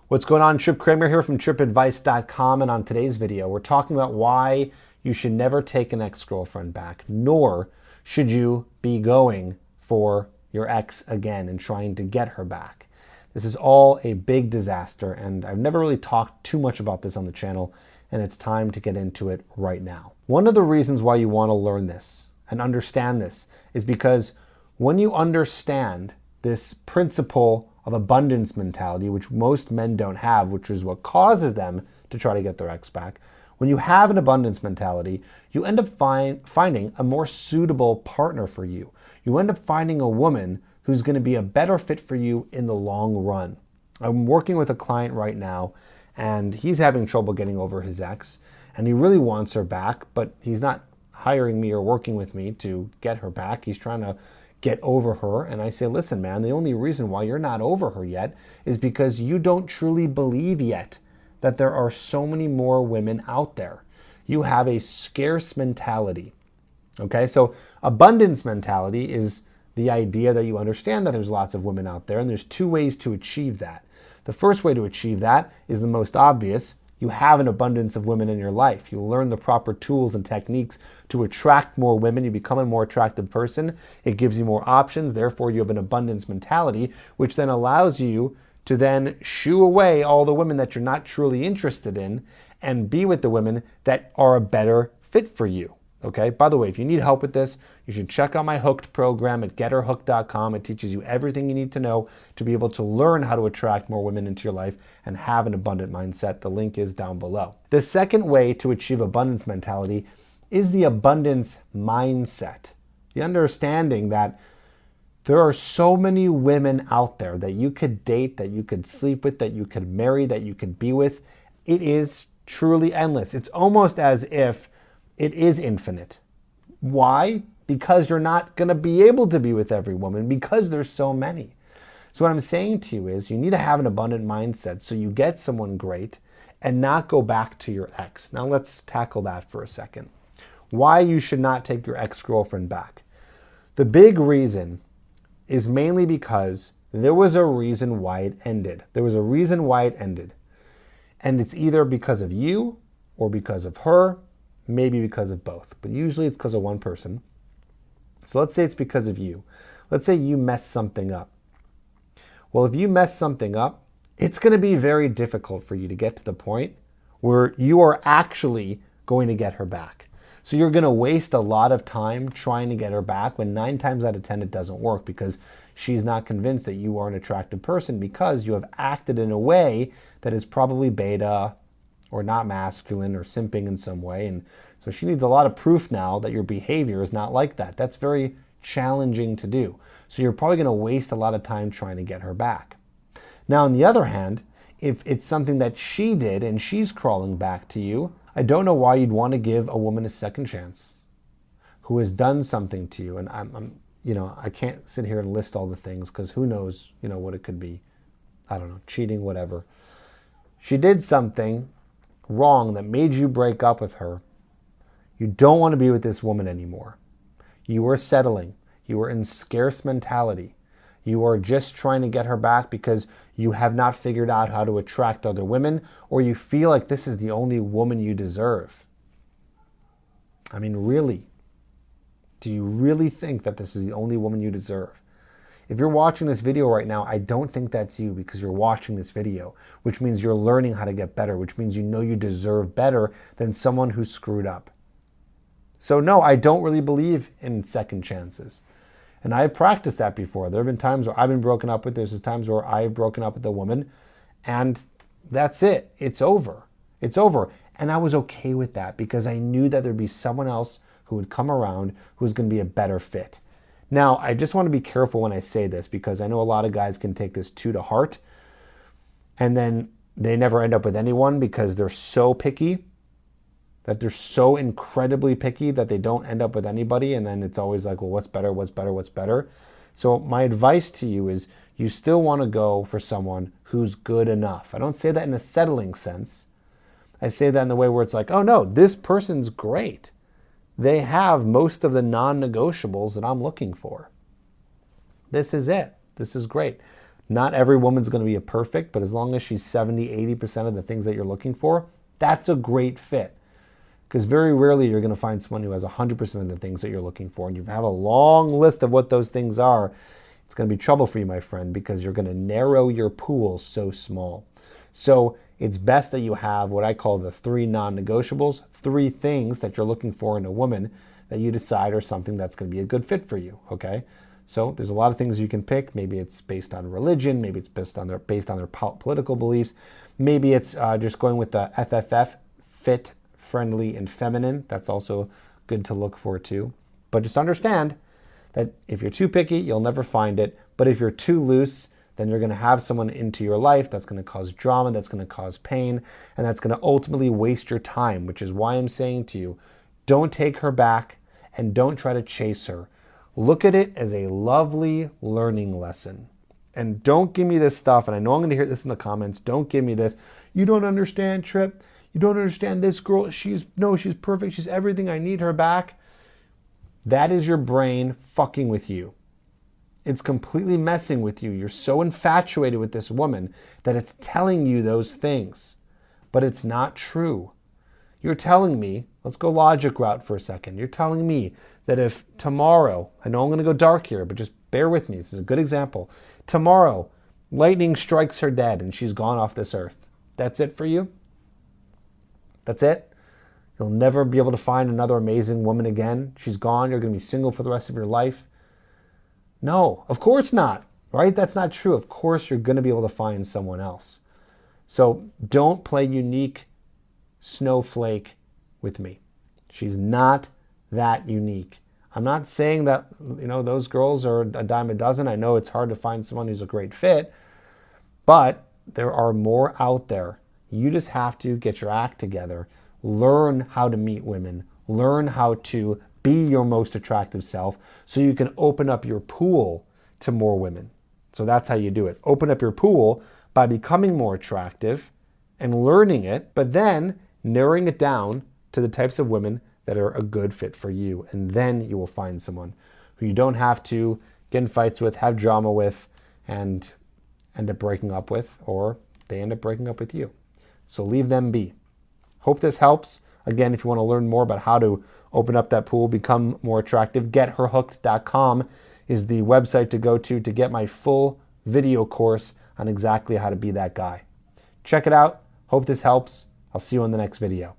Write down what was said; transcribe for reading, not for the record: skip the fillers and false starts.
What's going on? Trip Kramer here from tripadvice.com, and on today's video, we're talking about why you should never take an ex-girlfriend back, nor should you be going for your ex again and trying to get her back. This is all a big disaster, and I've never really talked too much about this on the channel, and it's time to get into it right now. One of the reasons why you want to learn this and understand this is because when you understand this principle of abundance mentality, which most men don't have, which is what causes them to try to get their ex back. When you have an abundance mentality, you end up finding a more suitable partner for you. You end up finding a woman who's going to be a better fit for you in the long run. I'm working with a client right now, and he's having trouble getting over his ex, and he really wants her back, but he's not hiring me or working with me to get her back. He's trying to get over her. And I say, listen, man, the only reason why you're not over her yet is because you don't truly believe yet that there are so many more women out there. You have a scarce mentality. Okay, so abundance mentality is the idea that you understand that there's lots of women out there, and there's two ways to achieve that. The first way to achieve that is the most obvious. You have an abundance of women in your life. You learn the proper tools and techniques to attract more women. You become a more attractive person. It gives you more options. Therefore, you have an abundance mentality, which then allows you to then shoo away all the women that you're not truly interested in and be with the women that are a better fit for you. Okay. By the way, if you need help with this, you should check out my Hooked program at getherhooked.com. It teaches you everything you need to know to be able to learn how to attract more women into your life and have an abundant mindset. The link is down below. The second way to achieve abundance mentality is the abundance mindset. The understanding that there are so many women out there that you could date, that you could sleep with, that you could marry, that you could be with. It is truly endless. It's almost as if it is infinite. Why? Because you're not going to be able to be with every woman because there's so many. So what I'm saying to you is you need to have an abundant mindset so you get someone great and not go back to your ex. Now let's tackle that for a second. Why you should not take your ex-girlfriend back. The big reason is mainly because there was a reason why it ended. There was a reason why it ended. And it's either because of you or because of her, maybe because of both, but usually it's because of one person. So let's say it's because of you. Let's say you messed something up. Well, if you mess something up, it's going to be very difficult for you to get to the point where you are actually going to get her back. So you're going to waste a lot of time trying to get her back when 9 times out of 10 it doesn't work because she's not convinced that you are an attractive person because you have acted in a way that is probably beta or not masculine or simping in some way. And so she needs a lot of proof now that your behavior is not like that. That's very challenging to do. So you're probably going to waste a lot of time trying to get her back. Now, on the other hand, if it's something that she did and she's crawling back to you, I don't know why you'd want to give a woman a second chance who has done something to you. And I can't sit here and list all the things because who knows, what it could be. I don't know, cheating, whatever. She did something wrong that made you break up with her. You don't want to be with this woman anymore. You are settling. You are in scarce mentality. You are just trying to get her back because you have not figured out how to attract other women, or you feel like this is the only woman you deserve. I mean, really? Do you really think that this is the only woman you deserve? If you're watching this video right now, I don't think that's you because you're watching this video, which means you're learning how to get better, which means you know you deserve better than someone who screwed up. So no, I don't really believe in second chances. And I've practiced that before. There have been times where I've been broken up with. There's times where I've broken up with a woman and that's it. It's over. It's over. And I was okay with that because I knew that there'd be someone else who would come around who was going to be a better fit. Now, I just want to be careful when I say this because I know a lot of guys can take this too to heart and then they never end up with anyone because they're so picky, that they're so incredibly picky that they don't end up with anybody. And then it's always like, well, what's better, what's better, what's better? So my advice to you is you still want to go for someone who's good enough. I don't say that in a settling sense. I say that in the way where it's like, oh no, this person's great. They have most of the non-negotiables that I'm looking for. This is it. This is great. Not every woman's going to be a perfect, but as long as she's 70, 80% of the things that you're looking for, that's a great fit. Because very rarely you're going to find someone who has 100% of the things that you're looking for. And you have a long list of what those things are. It's going to be trouble for you, my friend, because you're going to narrow your pool so small. So it's best that you have what I call the 3 non-negotiables, 3 things that you're looking for in a woman that you decide are something that's going to be a good fit for you, okay? So there's a lot of things you can pick. Maybe it's based on religion. Maybe it's based on their political beliefs. Maybe it's just going with the FFF, fit, friendly, and feminine. That's also good to look for too. But just understand that if you're too picky, you'll never find it. But if you're too loose, then you're going to have someone into your life that's going to cause drama, that's going to cause pain, and that's going to ultimately waste your time, which is why I'm saying to you, don't take her back and don't try to chase her. Look at it as a lovely learning lesson. And don't give me this stuff, and I know I'm going to hear this in the comments, don't give me this. You don't understand, Trip. You don't understand this girl. She's perfect. She's everything. I need her back. That is your brain fucking with you. It's completely messing with you. You're so infatuated with this woman that it's telling you those things. But it's not true. You're telling me, let's go logic route for a second. You're telling me that if tomorrow, I know I'm going to go dark here, but just bear with me. This is a good example. Tomorrow, lightning strikes her dead and she's gone off this earth. That's it for you? That's it? You'll never be able to find another amazing woman again? She's gone. You're going to be single for the rest of your life? No, of course not, right? That's not true. Of course you're going to be able to find someone else. So don't play unique snowflake with me. She's not that unique. I'm not saying that, those girls are a dime a dozen. I know it's hard to find someone who's a great fit, but there are more out there. You just have to get your act together, learn how to meet women, learn how to be your most attractive self so you can open up your pool to more women. So that's how you do it. Open up your pool by becoming more attractive and learning it, but then narrowing it down to the types of women that are a good fit for you. And then you will find someone who you don't have to get in fights with, have drama with, and end up breaking up with, or they end up breaking up with you. So leave them be. Hope this helps. Again, if you want to learn more about how to open up that pool, become more attractive, getherhooked.com is the website to go to get my full video course on exactly how to be that guy. Check it out. Hope this helps. I'll see you in the next video.